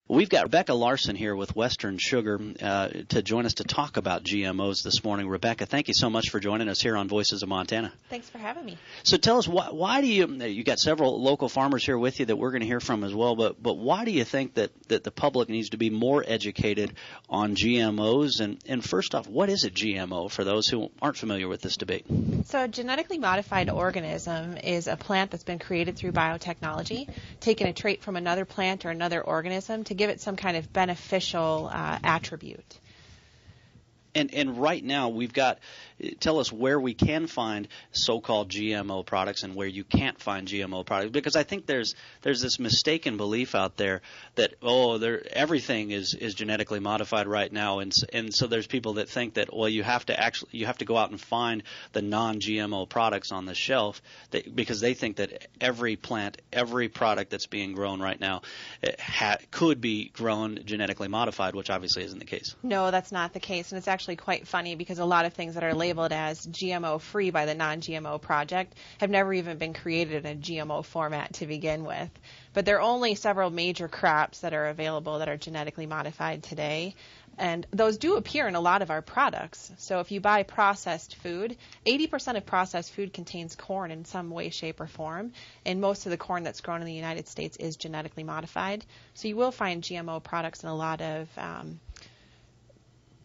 We've got Rebecca Larson here with Western Sugar to join us to talk about GMOs this morning. Rebecca, thank you so much for joining us here on Voices of Montana. Thanks for having me. So tell us, why do you got several local farmers here with you that we're going to hear from as well, but why do you think that the public needs to be more educated on GMOs? And first off, what is a GMO for those who aren't familiar with this debate? So a genetically modified organism is a plant that's been created through biotechnology, taking a trait from another plant or another organism to give it some kind of beneficial attribute. And right now we've got, tell us where we can find so-called GMO products and where you can't find GMO products, because I think there's this mistaken belief out there that everything is genetically modified right now, and so there's people that think that you have to go out and find the non-GMO products on the shelf because they think that every plant, every product that's being grown right now could be grown genetically modified, which obviously isn't the case. No, that's not the case, and it's actually quite funny because a lot of things that are labeled as GMO-free by the Non-GMO Project have never even been created in a GMO format to begin with. But there are only several major crops that are available that are genetically modified today, and those do appear in a lot of our products. So if you buy processed food, 80% of processed food contains corn in some way, shape, or form, and most of the corn that's grown in the United States is genetically modified. So you will find GMO products in a lot of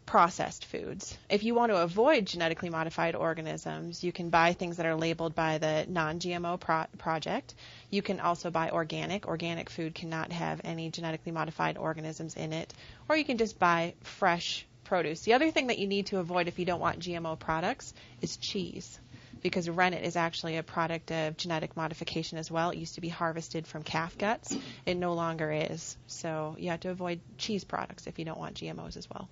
processed foods. If you want to avoid genetically modified organisms, you can buy things that are labeled by the Non-GMO Project. You can also buy organic. Organic food cannot have any genetically modified organisms in it. Or you can just buy fresh produce. The other thing that you need to avoid if you don't want GMO products is cheese, because rennet is actually a product of genetic modification as well. It used to be harvested from calf guts. It no longer is. So you have to avoid cheese products if you don't want GMOs as well.